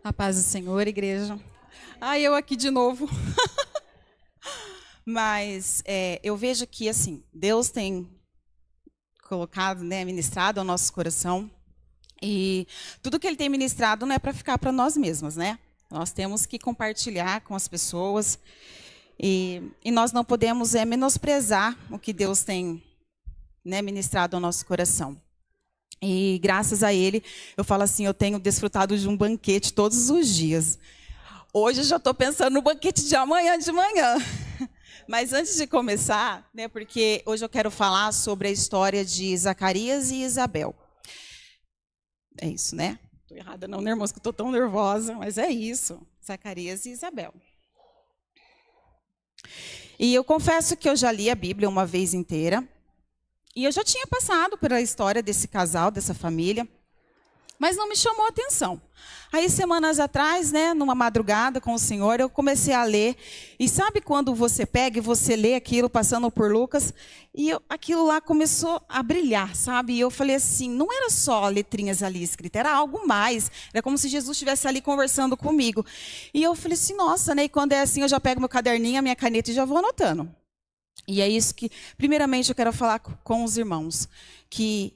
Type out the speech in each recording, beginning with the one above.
A paz do Senhor, igreja. Eu aqui de novo. Mas eu vejo que, assim, Deus tem colocado, né, ministrado ao nosso coração. E tudo que Ele tem ministrado não é para ficar para nós mesmos, né? Nós temos que compartilhar com as pessoas. E nós não podemos menosprezar o que Deus tem, né, ministrado ao nosso coração. E graças a Ele, eu falo assim, eu tenho desfrutado de um banquete todos os dias. Hoje eu já estou pensando no banquete de amanhã de manhã. Mas antes de começar, né, porque hoje eu quero falar sobre a história de Zacarias e Isabel. É isso, né? Estou errada não, né, irmãos, que eu estou tão nervosa, mas é isso. Zacarias e Isabel. E eu confesso que eu já li a Bíblia uma vez inteira. E eu já tinha passado pela história desse casal, dessa família, mas não me chamou a atenção. Aí, semanas atrás, né, numa madrugada com o Senhor, eu comecei a ler. E sabe quando você pega e você lê aquilo, passando por Lucas, e aquilo lá começou a brilhar, sabe? E eu falei assim, não era só letrinhas ali escritas, era algo mais. Era como se Jesus estivesse ali conversando comigo. E eu falei assim, nossa, né? E quando é assim, eu já pego meu caderninho, a minha caneta e já vou anotando. E é isso que, primeiramente, eu quero falar com os irmãos, que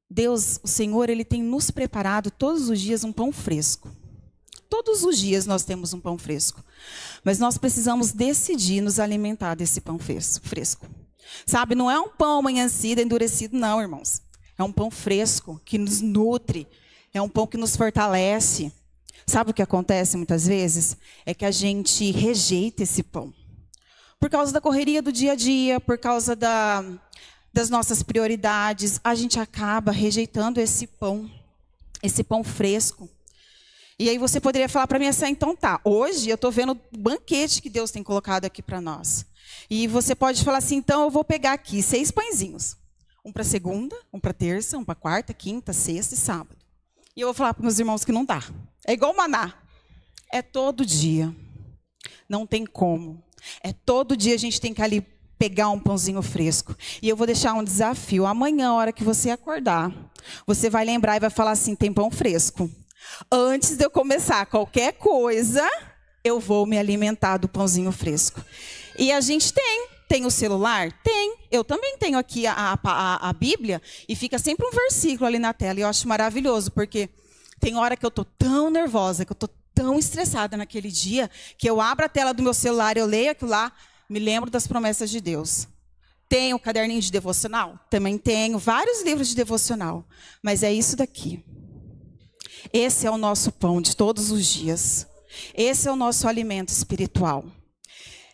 Deus, o Senhor, Ele tem nos preparado todos os dias um pão fresco. Todos os dias nós temos um pão fresco. Mas nós precisamos decidir nos alimentar desse pão fresco. Sabe, não é um pão amanhecido, endurecido, não, irmãos. É um pão fresco, que nos nutre. É um pão que nos fortalece. Sabe o que acontece muitas vezes? É que a gente rejeita esse pão. Por causa da correria do dia a dia, por causa das nossas prioridades, a gente acaba rejeitando esse pão fresco. E aí você poderia falar para mim assim, então tá, hoje eu estou vendo o banquete que Deus tem colocado aqui para nós. E você pode falar assim, então eu vou pegar aqui 6 pãezinhos. Um para segunda, um para terça, um para quarta, quinta, sexta e sábado. E eu vou falar para meus irmãos que não dá. É igual maná. É todo dia. Não tem como. É todo dia a gente tem que ali pegar um pãozinho fresco. E eu vou deixar um desafio. Amanhã, a hora que você acordar, você vai lembrar e vai falar assim, tem pão fresco. Antes de eu começar qualquer coisa, eu vou me alimentar do pãozinho fresco. E a gente tem o celular? Tem. Eu também tenho aqui a Bíblia e fica sempre um versículo ali na tela. E eu acho maravilhoso, porque tem hora que eu estou tão nervosa, que eu estou tão estressada naquele dia, que eu abro a tela do meu celular, eu leio aquilo lá, me lembro das promessas de Deus. Tenho o caderninho de devocional? Também tenho vários livros de devocional. Mas é isso daqui. Esse é o nosso pão de todos os dias. Esse é o nosso alimento espiritual.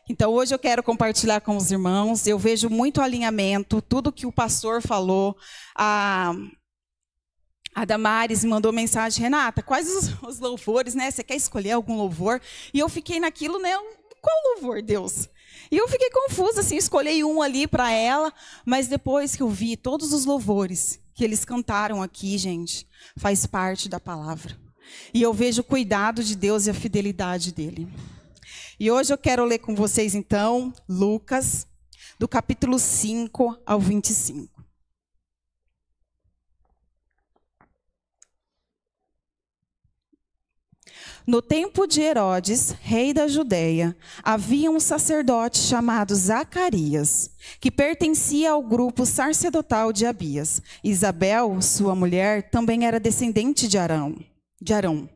Então, hoje eu quero compartilhar com os irmãos. Eu vejo muito alinhamento, tudo que o pastor falou. A Damares me mandou mensagem, Renata, quais os louvores, né? Você quer escolher algum louvor? E eu fiquei naquilo, né? Qual louvor, Deus? E eu fiquei confusa, assim, escolhi um ali para ela, mas depois que eu vi todos os louvores que eles cantaram aqui, gente, faz parte da palavra. E eu vejo o cuidado de Deus e a fidelidade dele. E hoje eu quero ler com vocês, então, Lucas, do capítulo 5 ao 25. No tempo de Herodes, rei da Judeia, havia um sacerdote chamado Zacarias, que pertencia ao grupo sacerdotal de Abias. Isabel, sua mulher, também era descendente de Arão.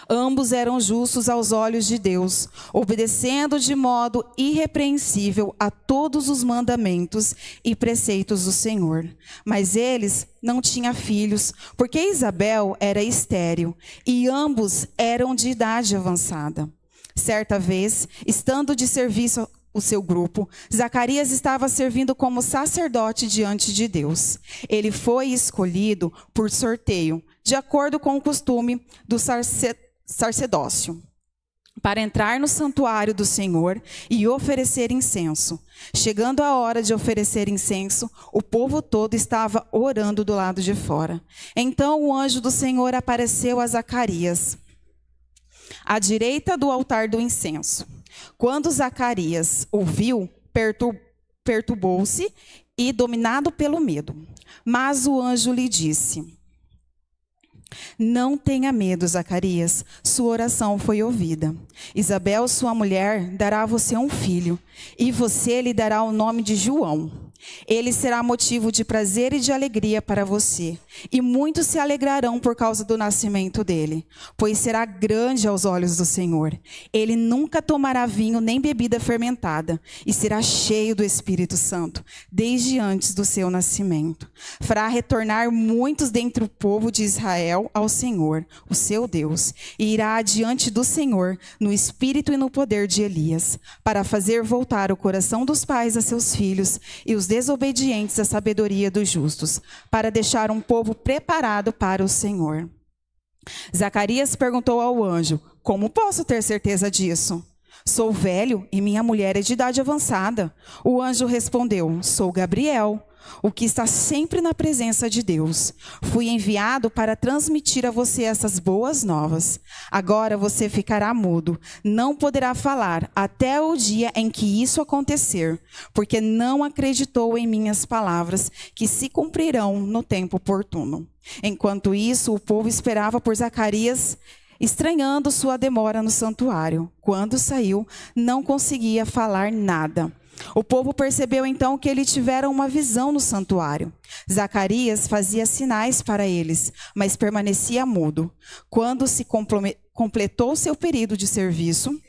Ambos eram justos aos olhos de Deus, obedecendo de modo irrepreensível a todos os mandamentos e preceitos do Senhor. Mas eles não tinham filhos, porque Isabel era estéril e ambos eram de idade avançada. Certa vez, estando de serviço o seu grupo, Zacarias estava servindo como sacerdote diante de Deus. Ele foi escolhido por sorteio, de acordo com o costume do sacerdócio, para entrar no santuário do Senhor e oferecer incenso. Chegando a hora de oferecer incenso, o povo todo estava orando do lado de fora. Então o anjo do Senhor apareceu a Zacarias, à direita do altar do incenso. Quando Zacarias ouviu, perturbou-se e dominado pelo medo. Mas o anjo lhe disse: Não tenha medo, Zacarias, sua oração foi ouvida. Isabel, sua mulher, dará a você um filho, e você lhe dará o nome de João. Ele será motivo de prazer e de alegria para você, e muitos se alegrarão por causa do nascimento dele, pois será grande aos olhos do Senhor. Ele nunca tomará vinho nem bebida fermentada, e será cheio do Espírito Santo, desde antes do seu nascimento. Fará retornar muitos dentre o povo de Israel ao Senhor, o seu Deus, e irá adiante do Senhor no espírito e no poder de Elias, para fazer voltar o coração dos pais a seus filhos e os desobedientes à sabedoria dos justos, para deixar um povo preparado para o Senhor. Zacarias perguntou ao anjo: como posso ter certeza disso? Sou velho e minha mulher é de idade avançada. O anjo respondeu: sou Gabriel, o que está sempre na presença de Deus. Fui enviado para transmitir a você essas boas novas. Agora você ficará mudo, não poderá falar até o dia em que isso acontecer, porque não acreditou em minhas palavras, que se cumprirão no tempo oportuno. Enquanto isso, o povo esperava por Zacarias, estranhando sua demora no santuário. Quando saiu, não conseguia falar nada. O povo percebeu então que ele tivera uma visão no santuário. Zacarias fazia sinais para eles, mas permanecia mudo. Quando se completou seu período de serviço,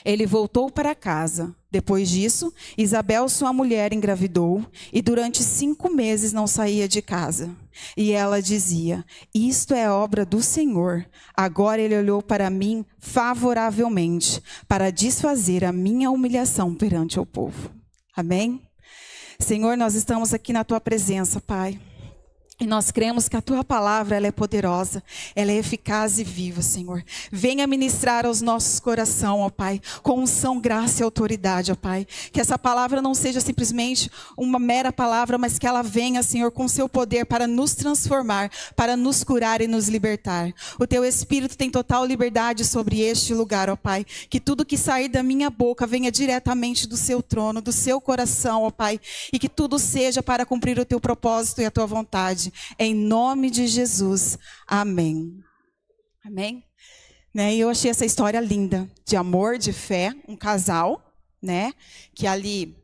ele voltou para casa. Depois disso, Isabel, sua mulher, engravidou e durante 5 meses não saía de casa. E ela dizia: isto é obra do Senhor. Agora ele olhou para mim favoravelmente, para desfazer a minha humilhação perante o povo. Amém? Senhor, nós estamos aqui na tua presença, Pai. E nós cremos que a tua palavra, ela é poderosa, ela é eficaz e viva, Senhor. Venha ministrar aos nossos corações, ó Pai, com unção, graça e autoridade, ó Pai. Que essa palavra não seja simplesmente uma mera palavra, mas que ela venha, Senhor, com seu poder para nos transformar, para nos curar e nos libertar. O teu Espírito tem total liberdade sobre este lugar, ó Pai. Que tudo que sair da minha boca venha diretamente do seu trono, do seu coração, ó Pai. E que tudo seja para cumprir o teu propósito e a tua vontade. Em nome de Jesus. Amém. Amém? Né? E eu achei essa história linda, de amor, de fé, um casal, né? Que ali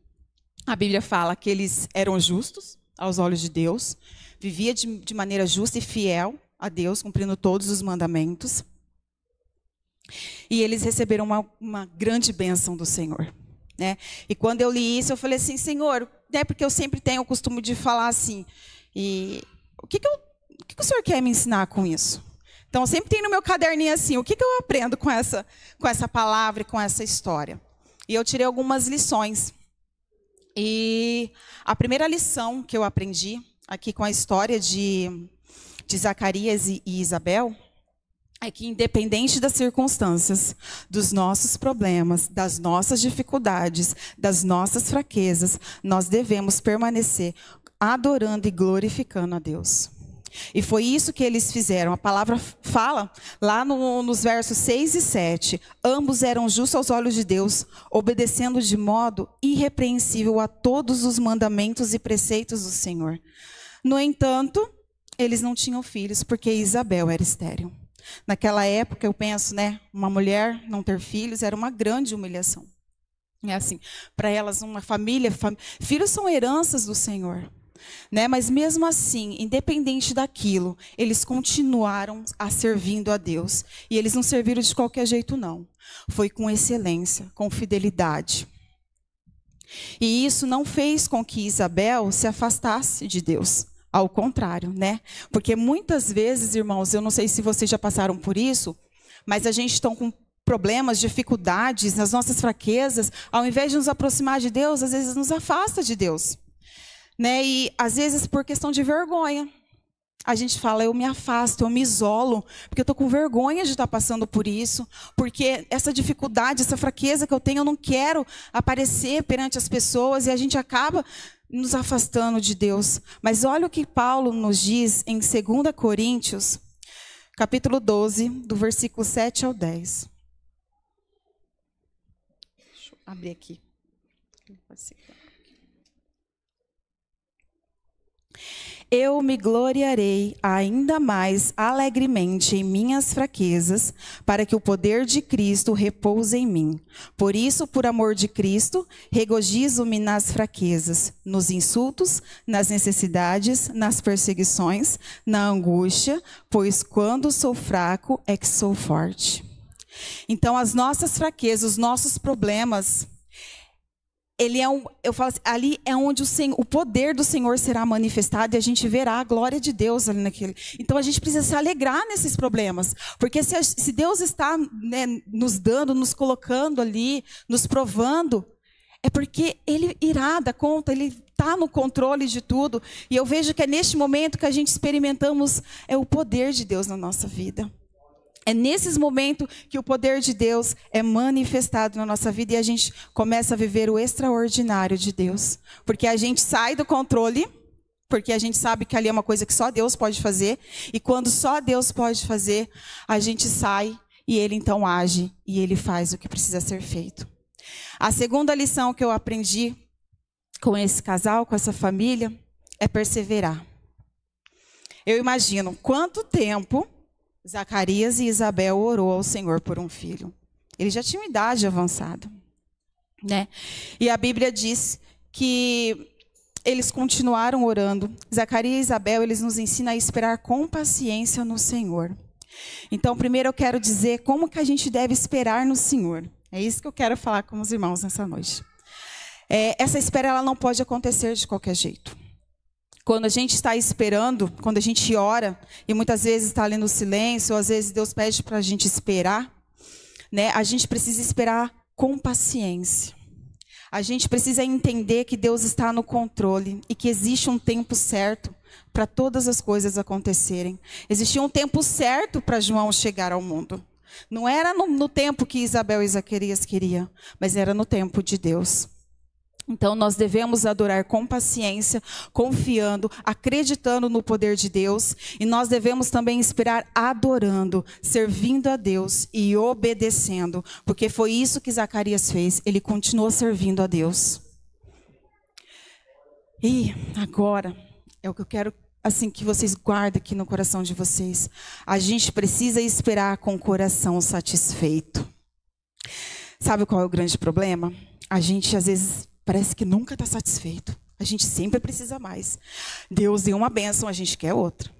a Bíblia fala que eles eram justos aos olhos de Deus, vivia de maneira justa e fiel a Deus, cumprindo todos os mandamentos. E eles receberam uma grande bênção do Senhor. Né? E quando eu li isso, eu falei assim: Senhor, né? Porque eu sempre tenho o costume de falar assim, o que o Senhor quer me ensinar com isso? Então, eu sempre tenho no meu caderninho assim, o que eu aprendo com essa palavra e com essa história? E eu tirei algumas lições. E a primeira lição que eu aprendi aqui com a história de Zacarias e Isabel é que, independente das circunstâncias, dos nossos problemas, das nossas dificuldades, das nossas fraquezas, nós devemos permanecer adorando e glorificando a Deus. E foi isso que eles fizeram. A palavra fala lá nos versos 6 e 7. Ambos eram justos aos olhos de Deus, obedecendo de modo irrepreensível a todos os mandamentos e preceitos do Senhor. No entanto, eles não tinham filhos, porque Isabel era estéril. Naquela época, eu penso, né, uma mulher não ter filhos era uma grande humilhação. É assim, para elas, uma família, filhos são heranças do Senhor. Né? Mas mesmo assim, independente daquilo, eles continuaram a servindo a Deus. E eles não serviram de qualquer jeito, não. Foi com excelência, com fidelidade. E isso não fez com que Isabel se afastasse de Deus. Ao contrário, né? Porque muitas vezes, irmãos, eu não sei se vocês já passaram por isso, mas a gente está com problemas, dificuldades, nas nossas fraquezas, ao invés de nos aproximar de Deus, às vezes nos afasta de Deus. Né? E às vezes por questão de vergonha, a gente fala: eu me afasto, eu me isolo, porque eu estou com vergonha de estar passando por isso, porque essa dificuldade, essa fraqueza que eu tenho, eu não quero aparecer perante as pessoas, e a gente acaba nos afastando de Deus. Mas olha o que Paulo nos diz em 2 Coríntios, capítulo 12, do versículo 7 ao 10. Deixa eu abrir aqui. Eu me gloriarei ainda mais alegremente em minhas fraquezas, para que o poder de Cristo repouse em mim. Por isso, por amor de Cristo, regozijo-me nas fraquezas, nos insultos, nas necessidades, nas perseguições, na angústia, pois quando sou fraco é que sou forte. Então, as nossas fraquezas, os nossos problemas, eu falo assim, ali é onde o poder do Senhor será manifestado e a gente verá a glória de Deus ali naquele. Então a gente precisa se alegrar nesses problemas, porque se Deus está, né, nos dando, nos colocando ali, nos provando, é porque Ele irá dar conta, Ele está no controle de tudo. E eu vejo que é neste momento que a gente experimentamos o poder de Deus na nossa vida. É nesses momentos que o poder de Deus é manifestado na nossa vida e a gente começa a viver o extraordinário de Deus. Porque a gente sai do controle, porque a gente sabe que ali é uma coisa que só Deus pode fazer. E quando só Deus pode fazer, a gente sai e Ele então age e Ele faz o que precisa ser feito. A segunda lição que eu aprendi com esse casal, com essa família, é perseverar. Eu imagino quanto tempo Zacarias e Isabel orou ao Senhor por um filho. Eles já tinham idade avançada, né? E a Bíblia diz que eles continuaram orando. Zacarias e Isabel, eles nos ensinam a esperar com paciência no Senhor. Então, primeiro eu quero dizer como que a gente deve esperar no Senhor. É isso que eu quero falar com os irmãos nessa noite. Essa espera, ela não pode acontecer de qualquer jeito. Quando a gente está esperando, quando a gente ora, e muitas vezes está ali no silêncio, ou às vezes Deus pede para a gente esperar, né? A gente precisa esperar com paciência. A gente precisa entender que Deus está no controle e que existe um tempo certo para todas as coisas acontecerem. Existia um tempo certo para João chegar ao mundo. Não era no tempo que Isabel e Zacarias queriam, mas era no tempo de Deus. Então, nós devemos adorar com paciência, confiando, acreditando no poder de Deus. E nós devemos também esperar adorando, servindo a Deus e obedecendo. Porque foi isso que Zacarias fez. Ele continuou servindo a Deus. E agora, é o que eu quero assim que vocês guardem aqui no coração de vocês. A gente precisa esperar com o coração satisfeito. Sabe qual é o grande problema? A gente, às vezes, parece que nunca está satisfeito. A gente sempre precisa mais. Deus deu uma bênção, a gente quer outra.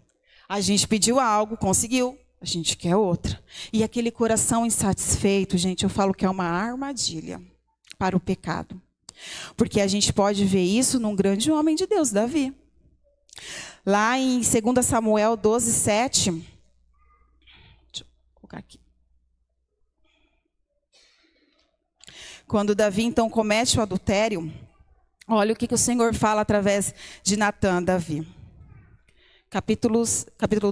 A gente pediu algo, conseguiu, a gente quer outra. E aquele coração insatisfeito, gente, eu falo que é uma armadilha para o pecado. Porque a gente pode ver isso num grande homem de Deus, Davi. Lá em 2 Samuel 12:7. Deixa eu colocar aqui. Quando Davi, então, comete o adultério, olha o que o Senhor fala através de Natã, Davi. Capítulo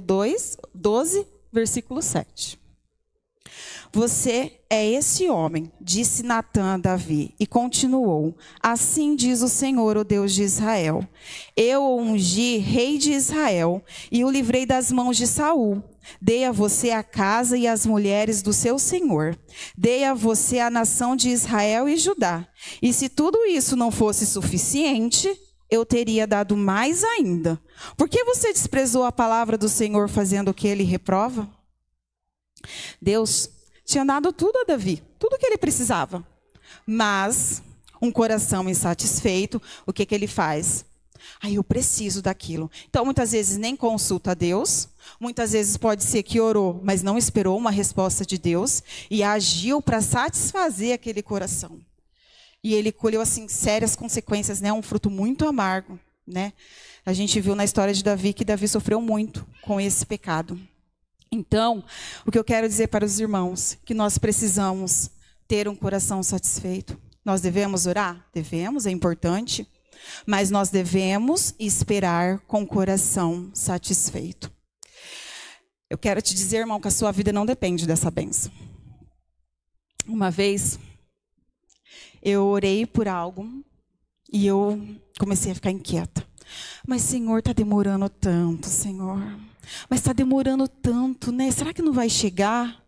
12, versículo 7. Você é esse homem, disse Natã a Davi, e continuou. Assim diz o Senhor, o Deus de Israel. Eu o ungi rei de Israel e o livrei das mãos de Saul. Dei a você a casa e as mulheres do seu senhor. Dei a você a nação de Israel e Judá. E se tudo isso não fosse suficiente, eu teria dado mais ainda. Por que você desprezou a palavra do Senhor fazendo o que ele reprova? Deus tinha dado tudo a Davi, tudo o que ele precisava. Mas um coração insatisfeito, o que ele faz? Eu preciso daquilo. Então, muitas vezes nem consulta a Deus. Muitas vezes pode ser que orou, mas não esperou uma resposta de Deus. E agiu para satisfazer aquele coração. E ele colheu, assim, sérias consequências, né? Um fruto muito amargo, né? A gente viu na história de Davi que Davi sofreu muito com esse pecado. Então, o que eu quero dizer para os irmãos, que nós precisamos ter um coração satisfeito. Nós devemos orar? Devemos, é importante. Mas nós devemos esperar com o coração satisfeito. Eu quero te dizer, irmão, que a sua vida não depende dessa bênção. Uma vez, eu orei por algo e eu comecei a ficar inquieta. Mas, Senhor, está demorando tanto, Senhor. Mas está demorando tanto, né? Será que não vai chegar?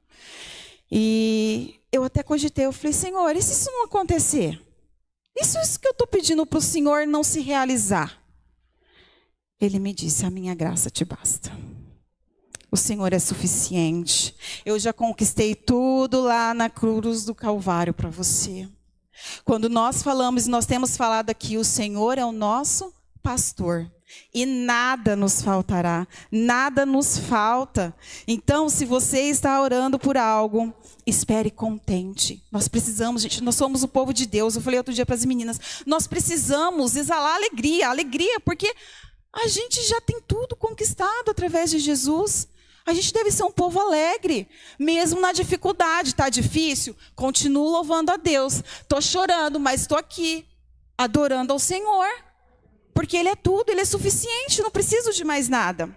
E eu até cogitei, eu falei, Senhor, e se isso não acontecer? Isso que eu estou pedindo para o Senhor não se realizar? ele me disse: a minha graça te basta. O Senhor é suficiente. Eu já conquistei tudo lá na cruz do Calvário para você. Quando nós falamos, nós temos falado aqui, o Senhor é o nosso pastor. E nada nos faltará, nada nos falta. Então, se você está orando por algo, espere contente. Nós precisamos, gente, nós somos o povo de Deus. Eu falei outro dia para as meninas, nós precisamos exalar alegria, porque a gente já tem tudo conquistado através de Jesus. A gente deve ser um povo alegre, mesmo na dificuldade. Está difícil? Continuo louvando a Deus. Estou chorando, mas estou aqui, adorando ao Senhor. Porque Ele é tudo, Ele é suficiente, não preciso de mais nada.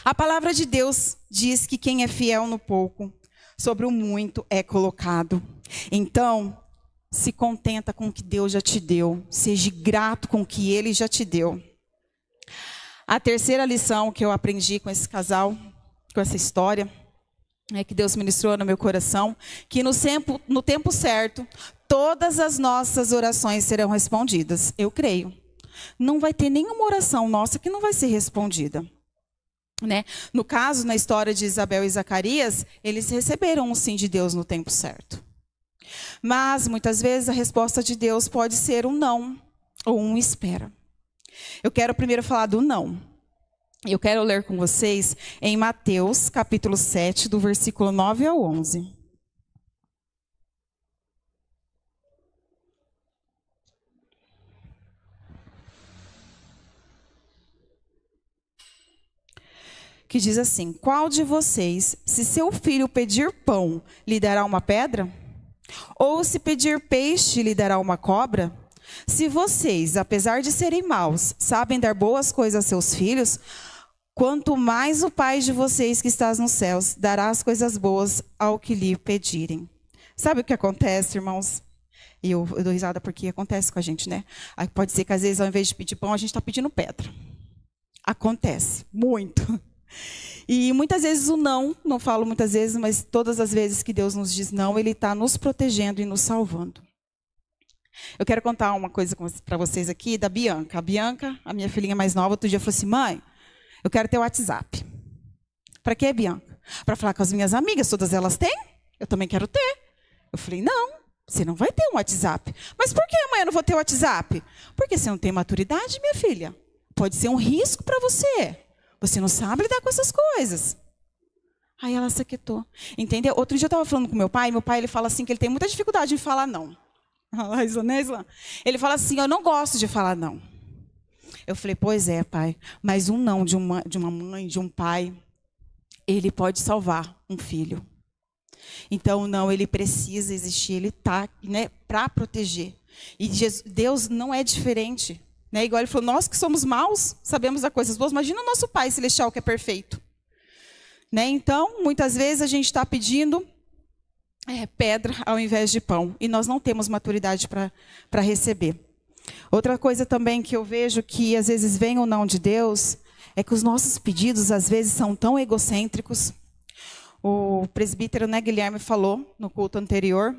A palavra de Deus diz que quem é fiel no pouco, sobre o muito é colocado. Então, se contenta com o que Deus já te deu. Seja grato com o que Ele já te deu. A terceira lição que eu aprendi com esse casal, com essa história, é que Deus ministrou no meu coração, que no tempo certo, todas as nossas orações serão respondidas. Eu creio. Não vai ter nenhuma oração nossa que não vai ser respondida. Né? No caso, na história de Isabel e Zacarias, eles receberam um sim de Deus no tempo certo. Mas, muitas vezes, a resposta de Deus pode ser um não ou um espera. Eu quero primeiro falar do não. Eu quero ler com vocês em Mateus, capítulo 7, do versículo 9 ao 11. Que diz assim: qual de vocês, se seu filho pedir pão, lhe dará uma pedra? Ou se pedir peixe, lhe dará uma cobra? Se vocês, apesar de serem maus, sabem dar boas coisas a seus filhos, quanto mais o Pai de vocês que está nos céus dará as coisas boas ao que lhe pedirem. Sabe o que acontece, irmãos? E eu dou risada porque acontece com a gente, né? Pode ser que às vezes, ao invés de pedir pão, a gente está pedindo pedra. Acontece, muito. E muitas vezes o não falo muitas vezes, mas todas as vezes que Deus nos diz não, Ele está nos protegendo e nos salvando. Eu quero contar uma coisa para vocês aqui da Bianca. A Bianca, a minha filhinha mais nova, outro dia falou assim: mãe, eu quero ter o WhatsApp. Para quê, Bianca? Para falar com as minhas amigas, todas elas têm? Eu também quero ter. Eu falei: não, você não vai ter um WhatsApp. Mas por que, mãe, eu não vou ter o WhatsApp? Porque você não tem maturidade, minha filha. Pode ser um risco para você. Você não sabe lidar com essas coisas. Aí ela se aquietou. Entendeu? Outro dia eu estava falando com meu pai ele fala assim que ele tem muita dificuldade em falar não. Ele fala assim: eu não gosto de falar não. Eu falei: pois é, pai, mas um não de uma mãe, de um pai, ele pode salvar um filho. Então, não, ele precisa existir, ele está, né, para proteger. E Deus não é diferente. Né? Igual ele falou: nós que somos maus, sabemos das coisas boas, imagina o nosso Pai Celestial que é perfeito. Né? Então, muitas vezes a gente está pedindo pedra ao invés de pão. E nós não temos maturidade para receber. Outra coisa também que eu vejo que às vezes vem ou não de Deus, é que os nossos pedidos às vezes são tão egocêntricos. O presbítero, né, Guilherme, falou no culto anterior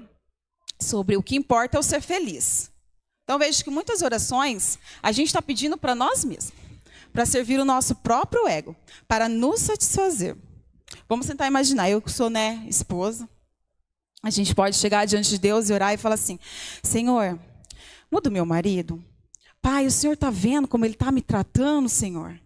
sobre o que importa é o ser feliz. Então, vejo que muitas orações a gente está pedindo para nós mesmos, para servir o nosso próprio ego, para nos satisfazer. Vamos tentar imaginar, eu que sou, né, esposa, a gente pode chegar diante de Deus e orar e falar assim: Senhor, muda o meu marido. Pai, o Senhor está vendo como ele está me tratando, Senhor.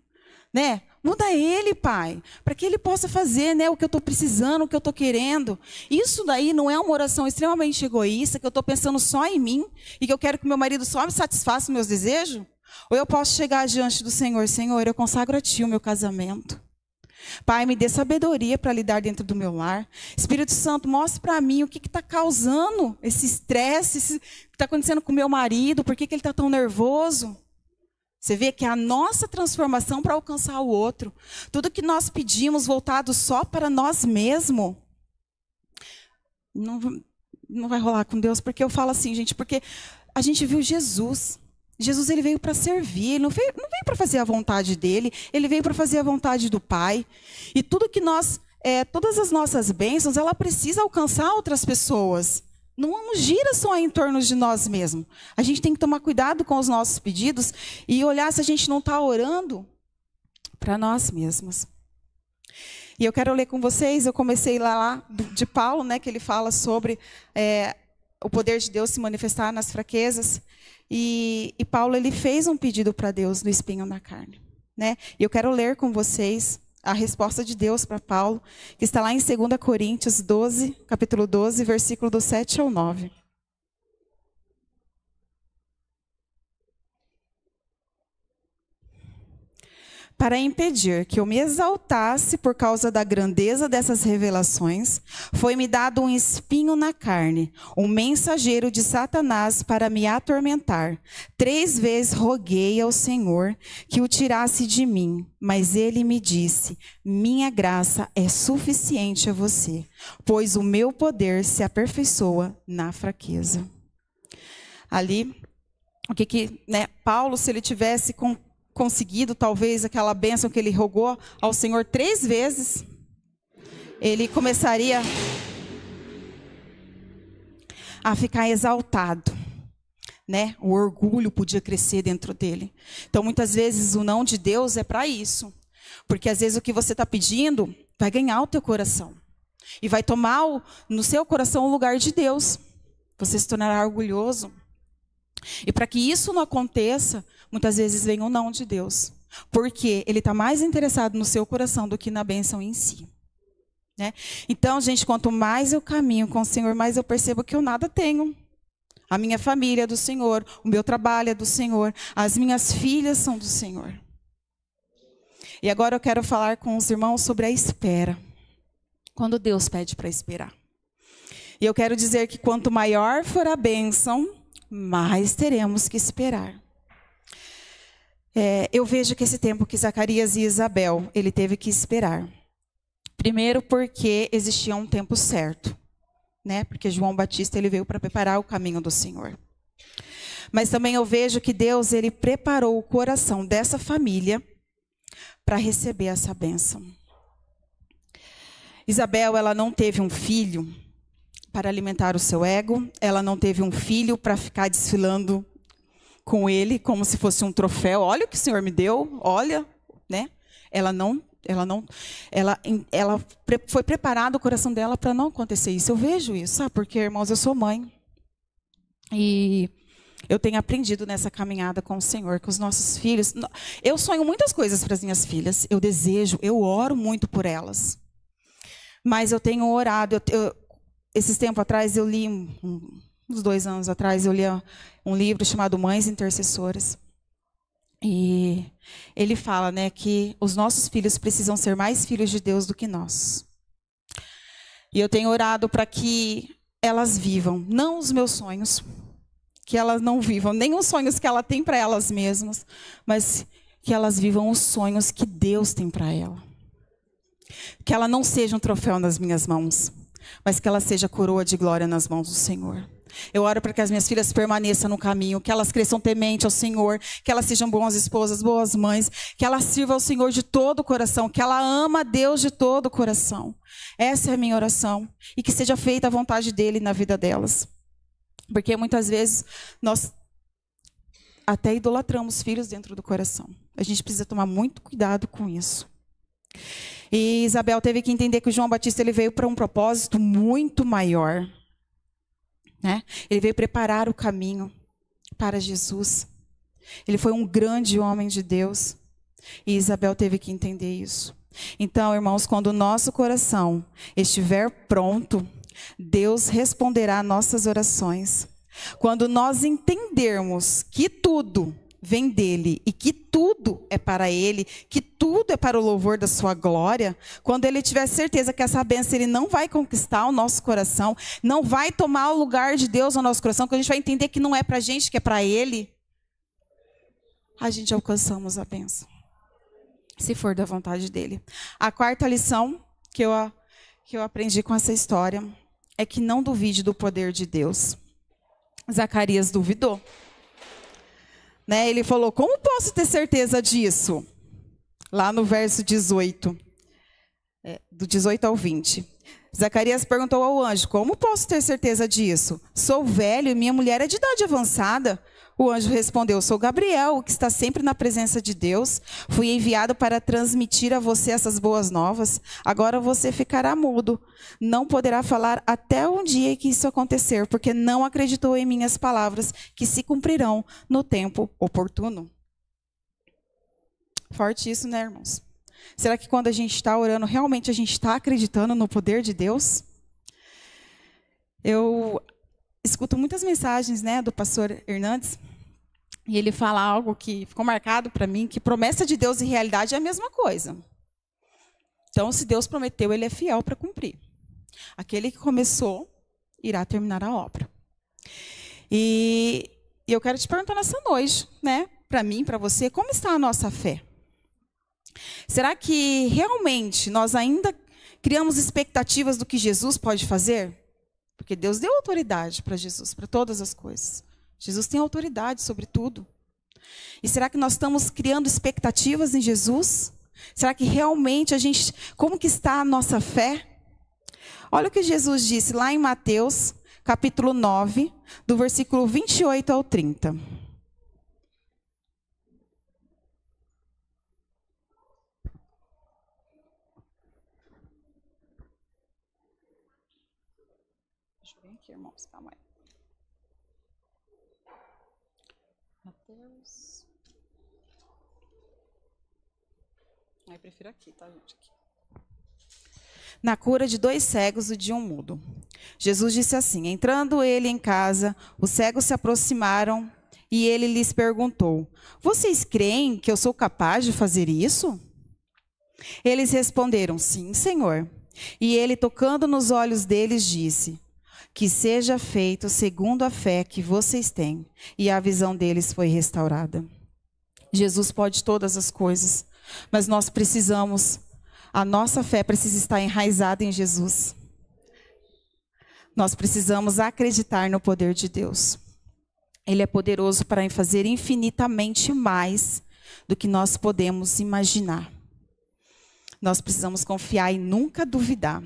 Né? Muda ele, Pai, para que ele possa fazer, né, o que eu estou precisando, o que eu estou querendo. Isso daí não é uma oração extremamente egoísta, que eu estou pensando só em mim e que eu quero que meu marido só me satisfaça os meus desejos? Ou eu posso chegar diante do Senhor: Senhor, eu consagro a Ti o meu casamento. Pai, me dê sabedoria para lidar dentro do meu lar. Espírito Santo, mostre para mim o que está causando esse estresse, o que está acontecendo com o meu marido, por que ele está tão nervoso. Você vê que é a nossa transformação para alcançar o outro. Tudo que nós pedimos voltado só para nós mesmos, não vai rolar com Deus. Porque eu falo assim, gente, porque a gente viu Jesus. Jesus, ele veio para servir, ele não veio para fazer a vontade dele, ele veio para fazer a vontade do Pai. E tudo que nós, todas as nossas bênçãos, ela precisa alcançar outras pessoas. não gira só em torno de nós mesmos. A gente tem que tomar cuidado com os nossos pedidos e olhar se a gente não está orando para nós mesmos. E eu quero ler com vocês, eu comecei lá de Paulo, né, que ele fala sobre o poder de Deus se manifestar nas fraquezas. E Paulo, ele fez um pedido para Deus no espinho na carne. Né? E eu quero ler com vocês a resposta de Deus para Paulo, que está lá em 2 Coríntios 12, capítulo 12, versículo do 7 ao 9. Para impedir que eu me exaltasse por causa da grandeza dessas revelações, foi-me dado um espinho na carne, um mensageiro de Satanás para me atormentar. 3 vezes roguei ao Senhor que o tirasse de mim, mas ele me disse: minha graça é suficiente a você, pois o meu poder se aperfeiçoa na fraqueza. Ali, Paulo, se ele tivesse conseguido talvez aquela bênção que ele rogou ao Senhor 3 vezes, ele começaria a ficar exaltado, né? O orgulho podia crescer dentro dele. Então, muitas vezes, o não de Deus é para isso. Porque, às vezes, o que você está pedindo vai ganhar o teu coração. E vai tomar no seu coração o lugar de Deus. Você se tornará orgulhoso. E para que isso não aconteça, muitas vezes vem o não de Deus. Porque Ele está mais interessado no seu coração do que na bênção em si. Né? Então, gente, quanto mais eu caminho com o Senhor, mais eu percebo que eu nada tenho. A minha família é do Senhor, o meu trabalho é do Senhor, as minhas filhas são do Senhor. E agora eu quero falar com os irmãos sobre a espera. Quando Deus pede para esperar. E eu quero dizer que quanto maior for a bênção, mais teremos que esperar. Eu vejo que esse tempo que Zacarias e Isabel, ele teve que esperar. Primeiro porque existia um tempo certo, né? Porque João Batista, ele veio para preparar o caminho do Senhor. Mas também eu vejo que Deus, ele preparou o coração dessa família para receber essa bênção. Isabel, ela não teve um filho para alimentar o seu ego, ela não teve um filho para ficar desfilando com ele como se fosse um troféu. Olha o que o Senhor me deu, olha, né? Ela foi preparado o coração dela para não acontecer isso. Eu vejo isso, sabe? Porque, irmãos, eu sou mãe. E eu tenho aprendido nessa caminhada com o Senhor, com os nossos filhos. Eu sonho muitas coisas para as minhas filhas. Eu desejo, eu oro muito por elas. Mas eu tenho orado. Esses tempos atrás, eu li, uns 2 anos atrás, eu li um livro chamado Mães Intercessoras. E ele fala, né, que os nossos filhos precisam ser mais filhos de Deus do que nós. E eu tenho orado para que elas vivam, não os meus sonhos, que elas não vivam nem os sonhos que ela tem para elas mesmas, mas que elas vivam os sonhos que Deus tem para ela. Que ela não seja um troféu nas minhas mãos, mas que ela seja coroa de glória nas mãos do Senhor. Eu oro para que as minhas filhas permaneçam no caminho, que elas cresçam temente ao Senhor, que elas sejam boas esposas, boas mães, que elas sirvam ao Senhor de todo o coração, que ela ama a Deus de todo o coração. Essa é a minha oração. E que seja feita a vontade dEle na vida delas. Porque muitas vezes nós até idolatramos filhos dentro do coração. A gente precisa tomar muito cuidado com isso. E Isabel teve que entender que o João Batista, ele veio para um propósito muito maior. Né? Ele veio preparar o caminho para Jesus. Ele foi um grande homem de Deus. E Isabel teve que entender isso. Então, irmãos, quando o nosso coração estiver pronto, Deus responderá nossas orações. Quando nós entendermos que tudo vem dele e que tudo é para ele, que tudo é para o louvor da sua glória, quando ele tiver certeza que essa bênção ele não vai conquistar o nosso coração, não vai tomar o lugar de Deus no nosso coração, que a gente vai entender que não é para a gente, que é para ele, a gente alcançamos a bênção, se for da vontade dele. A 4ª lição que eu aprendi com essa história é que não duvide do poder de Deus. Zacarias duvidou. Né? Ele falou, como posso ter certeza disso? Lá no verso 18, do 18 ao 20. Zacarias perguntou ao anjo: como posso ter certeza disso? Sou velho e minha mulher é de idade avançada. O anjo respondeu: sou Gabriel, que está sempre na presença de Deus. Fui enviado para transmitir a você essas boas novas. Agora você ficará mudo. Não poderá falar até um dia que isso acontecer, porque não acreditou em minhas palavras, que se cumprirão no tempo oportuno. Forte isso, né, irmãos? Será que quando a gente está orando, realmente a gente está acreditando no poder de Deus? Eu escuto muitas mensagens, né, do pastor Hernandes, e ele fala algo que ficou marcado para mim, que promessa de Deus e realidade é a mesma coisa. Então, se Deus prometeu, ele é fiel para cumprir. Aquele que começou, irá terminar a obra. E eu quero te perguntar nessa noite, né, para mim, para você, como está a nossa fé? Será que realmente nós ainda criamos expectativas do que Jesus pode fazer? Porque Deus deu autoridade para Jesus, para todas as coisas. Jesus tem autoridade sobre tudo. E será que nós estamos criando expectativas em Jesus? Será que realmente como que está a nossa fé? Olha o que Jesus disse lá em Mateus, capítulo 9, do versículo 28 ao 30. Deixa eu ver aqui, irmãos, calma aí. Mateus. Eu prefiro aqui, tá, gente? Aqui. Na cura de 2 cegos e de um mudo. Jesus disse assim: entrando ele em casa, os cegos se aproximaram e ele lhes perguntou: vocês creem que eu sou capaz de fazer isso? Eles responderam: sim, Senhor. E ele, tocando nos olhos deles, disse: que seja feito segundo a fé que vocês têm. E a visão deles foi restaurada. Jesus pode todas as coisas, mas nós precisamos, a nossa fé precisa estar enraizada em Jesus. Nós precisamos acreditar no poder de Deus. Ele é poderoso para fazer infinitamente mais do que nós podemos imaginar. Nós precisamos confiar e nunca duvidar.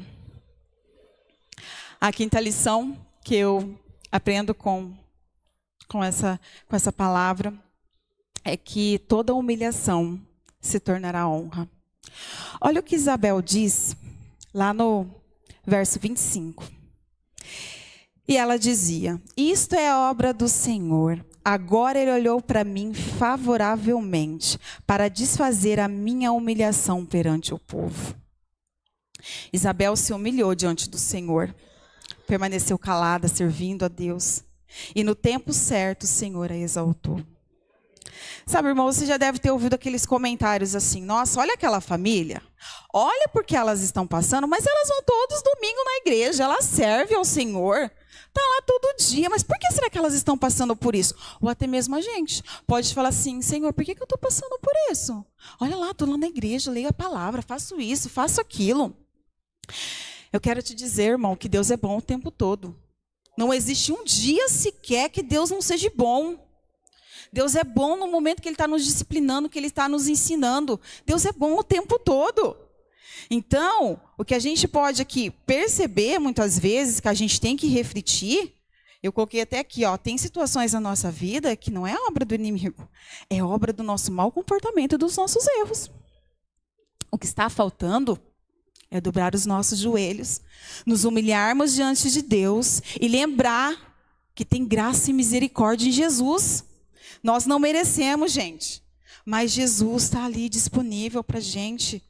A quinta lição que eu aprendo com essa palavra é que toda humilhação se tornará honra. Olha o que Isabel diz lá no verso 25. E ela dizia: isto é obra do Senhor. Agora ele olhou para mim favoravelmente, para desfazer a minha humilhação perante o povo. Isabel se humilhou diante do Senhor. Permaneceu calada, servindo a Deus. E no tempo certo, o Senhor a exaltou. Sabe, irmão, você já deve ter ouvido aqueles comentários assim: nossa, olha aquela família. Olha porque elas estão passando, mas elas vão todos domingo na igreja. Elas servem ao Senhor. Está lá todo dia. Mas por que será que elas estão passando por isso? Ou até mesmo a gente pode falar assim: Senhor, por que eu estou passando por isso? Olha lá, estou lá na igreja, leio a palavra, faço isso, faço aquilo. Eu quero te dizer, irmão, que Deus é bom o tempo todo. Não existe um dia sequer que Deus não seja bom. Deus é bom no momento que Ele está nos disciplinando, que Ele está nos ensinando. Deus é bom o tempo todo. Então, o que a gente pode aqui perceber, muitas vezes, que a gente tem que refletir, eu coloquei até aqui, ó, tem situações na nossa vida que não é obra do inimigo, é obra do nosso mau comportamento e dos nossos erros. O que está faltando é dobrar os nossos joelhos, nos humilharmos diante de Deus e lembrar que tem graça e misericórdia em Jesus. Nós não merecemos, gente, mas Jesus está ali disponível para a gente.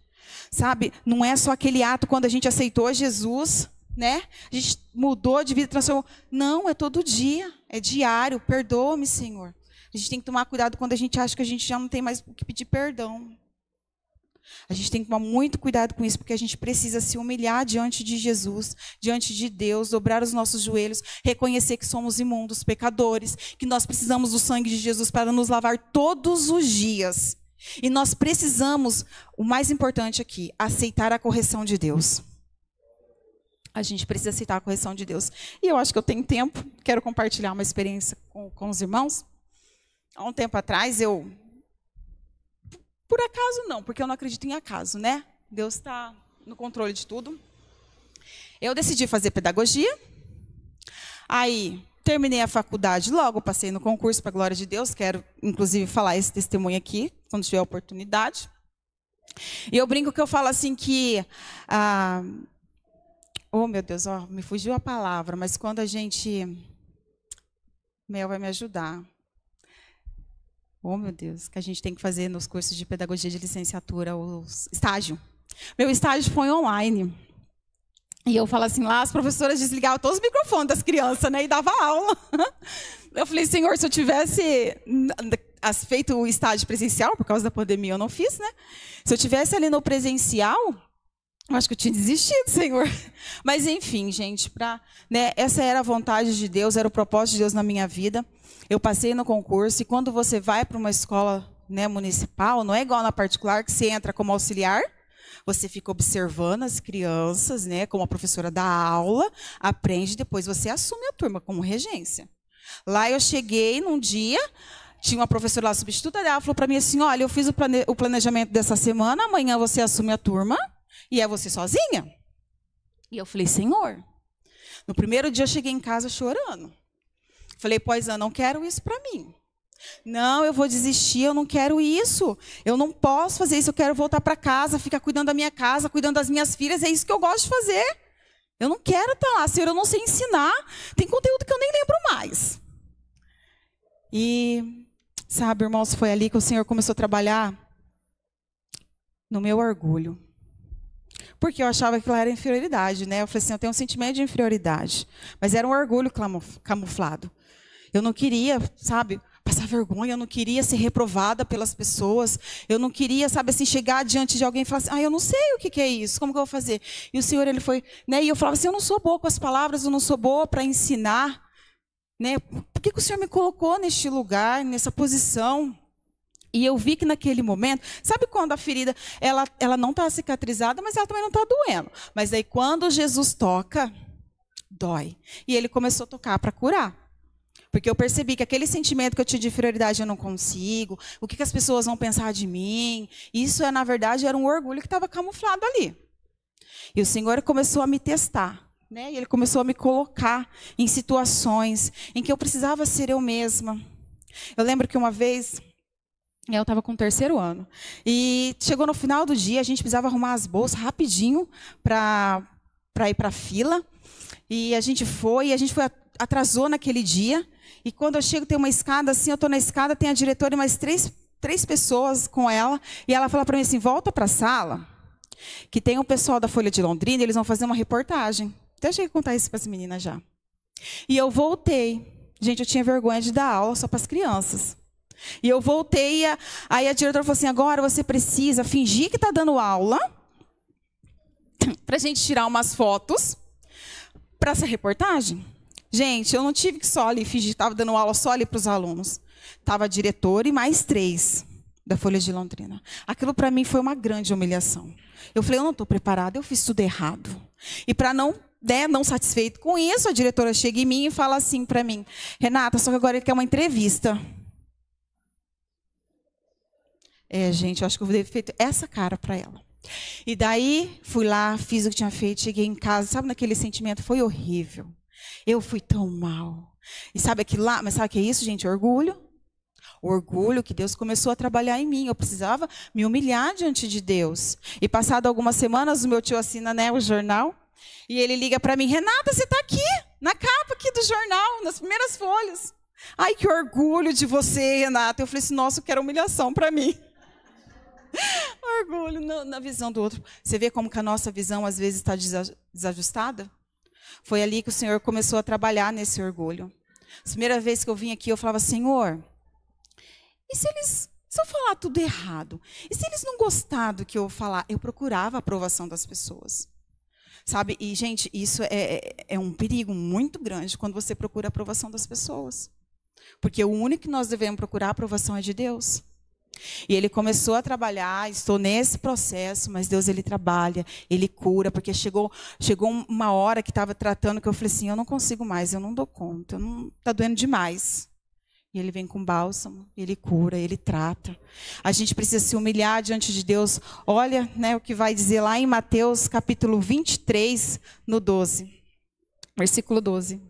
Sabe, não é só aquele ato quando a gente aceitou Jesus, né? A gente mudou de vida, transformou. Não, é todo dia, é diário. Perdoa-me, Senhor. A gente tem que tomar cuidado quando a gente acha que a gente já não tem mais o que pedir perdão. A gente tem que tomar muito cuidado com isso, porque a gente precisa se humilhar diante de Jesus, diante de Deus, dobrar os nossos joelhos, reconhecer que somos imundos, pecadores, que nós precisamos do sangue de Jesus para nos lavar todos os dias. E nós precisamos, o mais importante aqui, aceitar a correção de Deus. A gente precisa aceitar a correção de Deus. E eu acho que eu tenho tempo, quero compartilhar uma experiência com os irmãos. Há um tempo atrás, por acaso não, porque eu não acredito em acaso, né? Deus está no controle de tudo. Eu decidi fazer pedagogia. Aí, terminei a faculdade logo, passei no concurso, para a glória de Deus. Quero, inclusive, falar esse testemunho aqui, quando tiver a oportunidade. E eu brinco que eu falo assim que... oh, meu Deus, me fugiu a palavra, mas quando a gente... Mel vai me ajudar. Oh, meu Deus, que a gente tem que fazer nos cursos de pedagogia de licenciatura, o estágio. Meu estágio foi online. E eu falo assim, lá as professoras desligavam todos os microfones das crianças, né, e dava aula. Eu falei, Senhor, se eu tivesse feito o estágio presencial, por causa da pandemia eu não fiz, né? Se eu tivesse ali no presencial, eu acho que eu tinha desistido, Senhor. Mas, enfim, gente, né, essa era a vontade de Deus, era o propósito de Deus na minha vida. Eu passei no concurso, e quando você vai para uma escola, né, municipal, não é igual na particular, que você entra como auxiliar, você fica observando as crianças, né, como a professora dá aula, aprende, depois você assume a turma como regência. Lá eu cheguei num dia, tinha uma professora lá substituta dela, falou para mim assim, olha, eu fiz o planejamento dessa semana, amanhã você assume a turma, e é você sozinha? E eu falei, Senhor, no primeiro dia eu cheguei em casa chorando. Falei, pois eu não quero isso para mim. Não, eu vou desistir, eu não quero isso. Eu não posso fazer isso, eu quero voltar para casa, ficar cuidando da minha casa, cuidando das minhas filhas, é isso que eu gosto de fazer. Eu não quero estar lá, Senhor, eu não sei ensinar. Tem conteúdo que eu nem lembro mais. E, sabe, irmãos, foi ali que o Senhor começou a trabalhar no meu orgulho. Porque eu achava que lá era inferioridade, né? Eu falei assim, eu tenho um sentimento de inferioridade. Mas era um orgulho camuflado. Eu não queria, sabe, passar vergonha, eu não queria ser reprovada pelas pessoas. Eu não queria, sabe, assim, chegar diante de alguém e falar assim, eu não sei o que é isso, como que eu vou fazer? E o Senhor, ele foi, né? E eu falava assim, eu não sou boa com as palavras, eu não sou boa para ensinar, né? Por que o Senhor me colocou neste lugar, nessa posição? E eu vi que naquele momento, sabe quando a ferida, ela não está cicatrizada, mas ela também não está doendo. Mas aí quando Jesus toca, dói. E ele começou a tocar para curar. Porque eu percebi que aquele sentimento que eu tinha de inferioridade, eu não consigo, o que as pessoas vão pensar de mim, isso, na verdade, era um orgulho que estava camuflado ali. E o Senhor começou a me testar, né? E ele começou a me colocar em situações em que eu precisava ser eu mesma. Eu lembro que uma vez... eu estava com o 3º ano. E chegou no final do dia, a gente precisava arrumar as bolsas rapidinho para ir para a fila. E a gente foi, atrasou naquele dia. E quando eu chego, tem uma escada assim, eu estou na escada, tem a diretora e mais três pessoas com ela. E ela fala para mim assim, volta para a sala, que tem um pessoal da Folha de Londrina, eles vão fazer uma reportagem. Até cheguei a contar isso para as meninas já. E eu voltei. Gente, eu tinha vergonha de dar aula só para as crianças. E eu voltei, aí a diretora falou assim, agora você precisa fingir que está dando aula, para a gente tirar umas fotos, para essa reportagem. Gente, eu não tive que só ali fingir que estava dando aula só ali para os alunos. Estava a diretora e mais 3 da Folha de Londrina. Aquilo para mim foi uma grande humilhação. Eu falei, eu não estou preparada, eu fiz tudo errado. E para não satisfeito com isso, a diretora chega em mim e fala assim para mim, Renata, só que agora ele quer uma entrevista. Gente, eu acho que eu devo ter feito essa cara para ela. E daí, fui lá, fiz o que tinha feito, cheguei em casa, sabe, naquele sentimento, foi horrível. Eu fui tão mal. E sabe aquilo lá, mas sabe o que é isso, gente? Orgulho. Orgulho que Deus começou a trabalhar em mim. Eu precisava me humilhar diante de Deus. E passado algumas semanas, o meu tio assina, né, o jornal, e ele liga para mim, Renata, você está aqui, na capa aqui do jornal, nas primeiras folhas. Ai, que orgulho de você, Renata. Eu falei assim, nossa, eu quero humilhação para mim. Orgulho na visão do outro. Você vê como que a nossa visão às vezes está desajustada? Foi ali que o Senhor começou a trabalhar nesse orgulho. A primeira vez que eu vim aqui, eu falava, Senhor, e se eu falar tudo errado? E se eles não gostarem do que eu falar? Eu procurava a aprovação das pessoas. Sabe? E, gente, isso é um perigo muito grande quando você procura a aprovação das pessoas. Porque o único que nós devemos procurar a aprovação é de Deus. E ele começou a trabalhar, estou nesse processo, mas Deus, ele trabalha, ele cura, porque chegou uma hora que estava tratando, que eu falei assim, eu não consigo mais, eu não dou conta, está doendo demais. E Ele vem com bálsamo, Ele cura, Ele trata. A gente precisa se humilhar diante de Deus. Olha, né, o que vai dizer lá em Mateus capítulo 23, no 12. Versículo 12.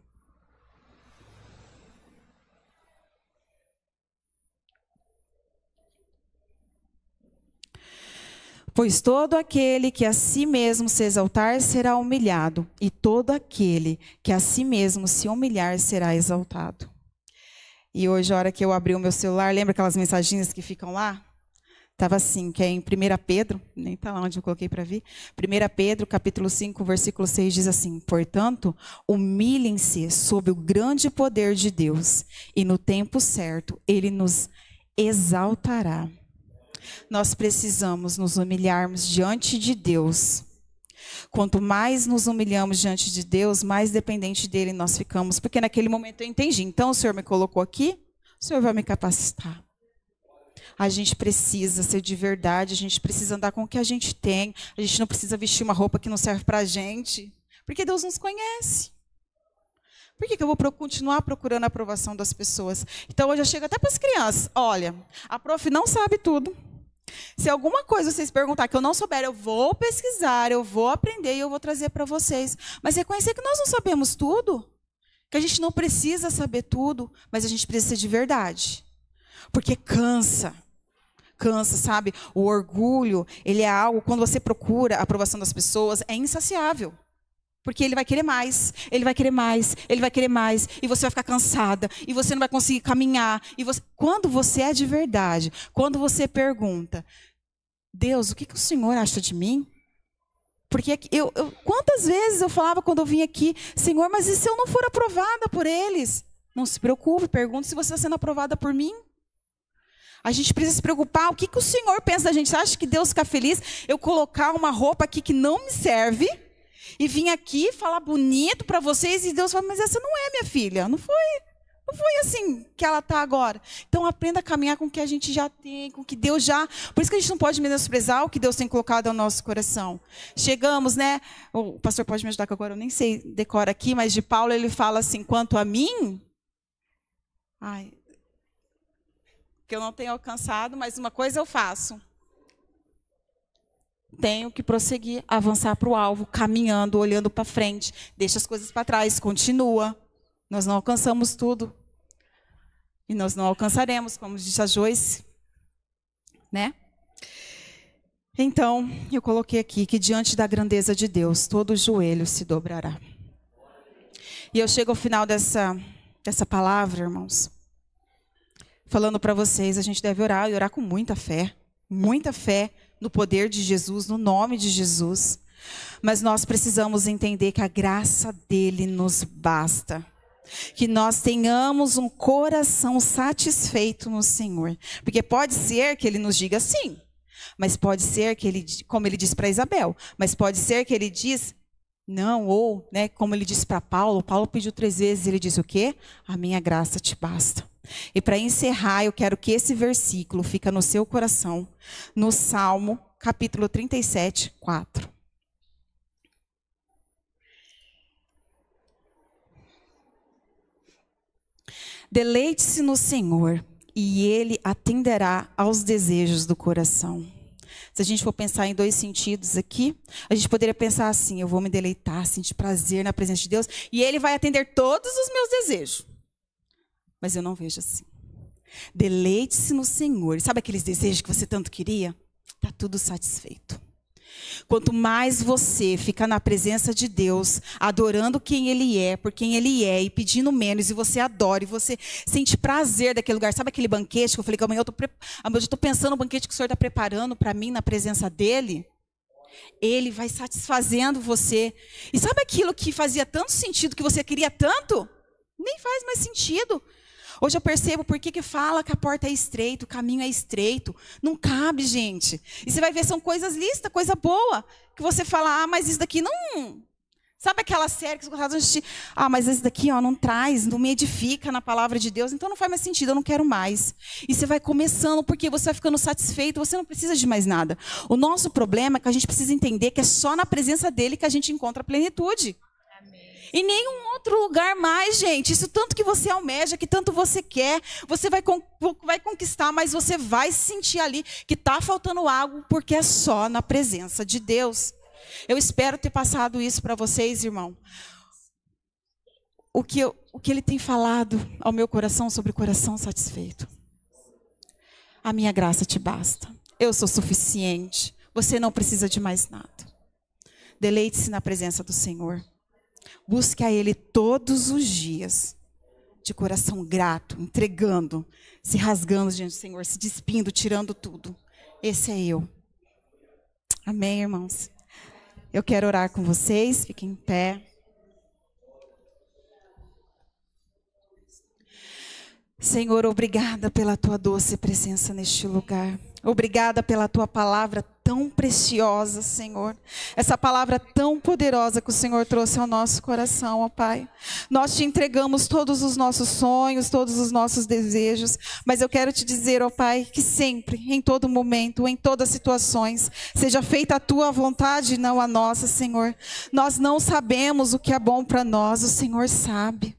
Pois todo aquele que a si mesmo se exaltar será humilhado, e todo aquele que a si mesmo se humilhar será exaltado. E hoje, a hora que eu abri o meu celular, lembra aquelas mensagens que ficam lá? Estava assim, que é em 1 Pedro, nem está lá onde eu coloquei para vir. 1 Pedro, capítulo 5, versículo 6, diz assim: portanto, humilhem-se sob o grande poder de Deus, e no tempo certo Ele nos exaltará. Nós precisamos nos humilharmos diante de Deus. Quanto mais nos humilhamos diante de Deus, mais dependente dele nós ficamos. Porque naquele momento eu entendi. Então o Senhor me colocou aqui, o Senhor vai me capacitar. A gente precisa ser de verdade, a gente precisa andar com o que a gente tem. A gente não precisa vestir uma roupa que não serve para a gente. Porque Deus nos conhece. Por que eu vou continuar procurando a aprovação das pessoas? Então hoje eu chego até para as crianças. Olha, a prof não sabe tudo. Se alguma coisa vocês perguntar que eu não souber, eu vou pesquisar, eu vou aprender e eu vou trazer para vocês. Mas reconhecer que nós não sabemos tudo, que a gente não precisa saber tudo, mas a gente precisa ser de verdade. Porque cansa, sabe? O orgulho, ele é algo, quando você procura a aprovação das pessoas, é insaciável. Porque ele vai querer mais, ele vai querer mais, ele vai querer mais. E você vai ficar cansada, e você não vai conseguir caminhar. Quando você é de verdade, quando você pergunta, Deus, o que o Senhor acha de mim? Porque quantas vezes eu falava quando eu vim aqui, Senhor, mas e se eu não for aprovada por eles? Não se preocupe, pergunte se você está sendo aprovada por mim. A gente precisa se preocupar, o que o Senhor pensa da gente? Você acha que Deus fica feliz eu colocar uma roupa aqui que não me serve? E vim aqui falar bonito para vocês e Deus fala, mas essa não é minha filha. Não foi assim que ela está agora. Então aprenda a caminhar com o que a gente já tem, com o que Deus já... Por isso que a gente não pode menosprezar o que Deus tem colocado ao nosso coração. Chegamos, né? O pastor pode me ajudar, que agora eu nem sei decora aqui, mas de Paulo ele fala assim, quanto a mim... que eu não tenho alcançado, mas uma coisa eu faço. Tenho que prosseguir, avançar para o alvo, caminhando, olhando para frente. Deixa as coisas para trás, continua. Nós não alcançamos tudo. E nós não alcançaremos, como disse a Joyce. Né? Então, eu coloquei aqui que diante da grandeza de Deus, todo joelho se dobrará. E eu chego ao final dessa palavra, irmãos, falando para vocês, a gente deve orar, e orar com muita fé no poder de Jesus, no nome de Jesus. Mas nós precisamos entender que a graça dele nos basta. Que nós tenhamos um coração satisfeito no Senhor. Porque pode ser que ele nos diga sim. Mas pode ser que ele, como ele disse para Isabel, mas pode ser que ele diz não, ou, né, como ele disse para Paulo, Paulo pediu 3 vezes, ele disse o quê? A minha graça te basta. E para encerrar, eu quero que esse versículo fique no seu coração, no Salmo, capítulo 37, 4. Deleite-se no Senhor, e Ele atenderá aos desejos do coração. Se a gente for pensar em 2 sentidos aqui, a gente poderia pensar assim, eu vou me deleitar, sentir prazer na presença de Deus, e Ele vai atender todos os meus desejos. Mas eu não vejo assim. Deleite-se no Senhor. Sabe aqueles desejos que você tanto queria? Está tudo satisfeito. Quanto mais você fica na presença de Deus, adorando quem Ele é, por quem Ele é, e pedindo menos, e você adora, e você sente prazer daquele lugar. Sabe aquele banquete que eu falei que amanhã eu estou pensando no banquete que o Senhor está preparando para mim na presença dEle? Ele vai satisfazendo você. E sabe aquilo que fazia tanto sentido, que você queria tanto? Nem faz mais sentido. Hoje eu percebo por que fala que a porta é estreita, o caminho é estreito. Não cabe, gente. E você vai ver, são coisas listas, coisa boa. Que você fala, mas isso daqui não... Sabe aquela série que você gostava de assistir? Mas esse daqui não traz, não me edifica na palavra de Deus, então não faz mais sentido, eu não quero mais. E você vai começando, porque você vai ficando satisfeito, você não precisa de mais nada. O nosso problema é que a gente precisa entender que é só na presença dele que a gente encontra a plenitude. Amém. Em nenhum outro lugar mais, gente. Isso tanto que você almeja, que tanto você quer, você vai conquistar, mas você vai sentir ali que está faltando algo, porque é só na presença de Deus. Eu espero ter passado isso para vocês, irmão. O que Ele tem falado ao meu coração sobre o coração satisfeito. A minha graça te basta. Eu sou suficiente. Você não precisa de mais nada. Deleite-se na presença do Senhor. Busque a Ele todos os dias, de coração grato, entregando, se rasgando diante do Senhor, se despindo, tirando tudo. Esse é eu. Amém, irmãos? Eu quero orar com vocês, fiquem em pé. Senhor, obrigada pela Tua doce presença neste lugar. Obrigada pela Tua palavra tão preciosa, Senhor. Essa palavra tão poderosa que o Senhor trouxe ao nosso coração, ó Pai. Nós te entregamos todos os nossos sonhos, todos os nossos desejos. Mas eu quero te dizer, ó Pai, que sempre, em todo momento, em todas as situações, seja feita a Tua vontade e não a nossa, Senhor. Nós não sabemos o que é bom para nós, o Senhor sabe.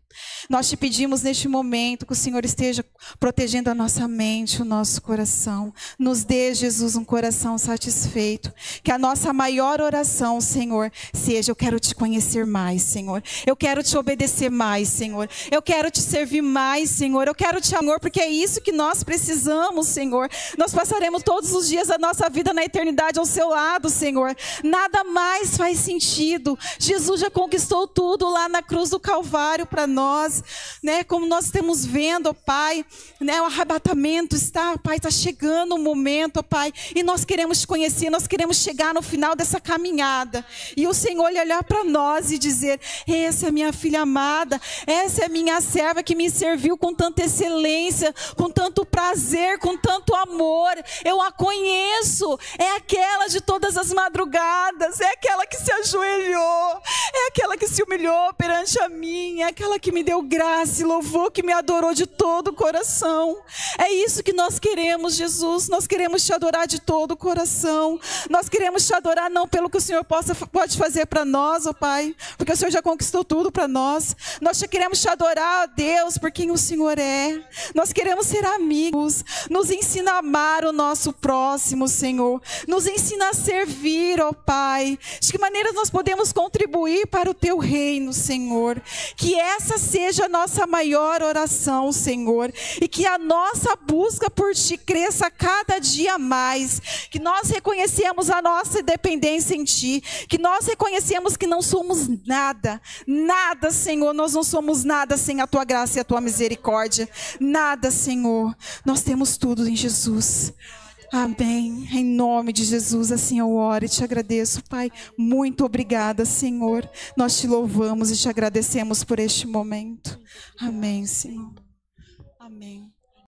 Nós te pedimos neste momento que o Senhor esteja protegendo a nossa mente, o nosso coração. Nos dê, Jesus, um coração satisfeito. Que a nossa maior oração, Senhor, seja: eu quero te conhecer mais, Senhor. Eu quero te obedecer mais, Senhor. Eu quero te servir mais, Senhor. Eu quero te amar, porque é isso que nós precisamos, Senhor. Nós passaremos todos os dias da nossa vida na eternidade ao seu lado, Senhor. Nada mais faz sentido. Jesus já conquistou tudo lá na cruz do Calvário para nós. Né, como nós estamos vendo, ó Pai, né, o arrebatamento está, Pai, está chegando o momento, ó Pai, e nós queremos te conhecer, nós queremos chegar no final dessa caminhada, e o Senhor olhar para nós e dizer: essa é minha filha amada, essa é minha serva que me serviu com tanta excelência, com tanto prazer, com tanto amor, eu a conheço, é aquela de todas as madrugadas, é aquela que se ajoelhou, é aquela que se humilhou perante a mim, é aquela que me deu graça e louvor, que me adorou de todo o coração. É isso que nós queremos, Jesus. Nós queremos te adorar de todo o coração. Nós queremos te adorar não pelo que o Senhor pode fazer para nós, ó Pai, porque o Senhor já conquistou tudo para nós. Nós queremos te adorar, ó Deus, por quem o Senhor é. Nós queremos ser amigos. Nos ensina a amar o nosso próximo, Senhor. Nos ensina a servir, ó Pai. De que maneira nós podemos contribuir para o teu reino, Senhor. Que essa seja a nossa maior oração, Senhor, e que a nossa busca por Ti cresça cada dia mais, que nós reconhecemos a nossa dependência em Ti, que nós reconhecemos que não somos nada, nada, Senhor, nós não somos nada sem a Tua graça e a Tua misericórdia, nada, Senhor, nós temos tudo em Jesus. Amém. Em nome de Jesus, assim eu oro e te agradeço, Pai. Muito obrigada, Senhor. Nós te louvamos e te agradecemos por este momento. Amém, Senhor. Amém.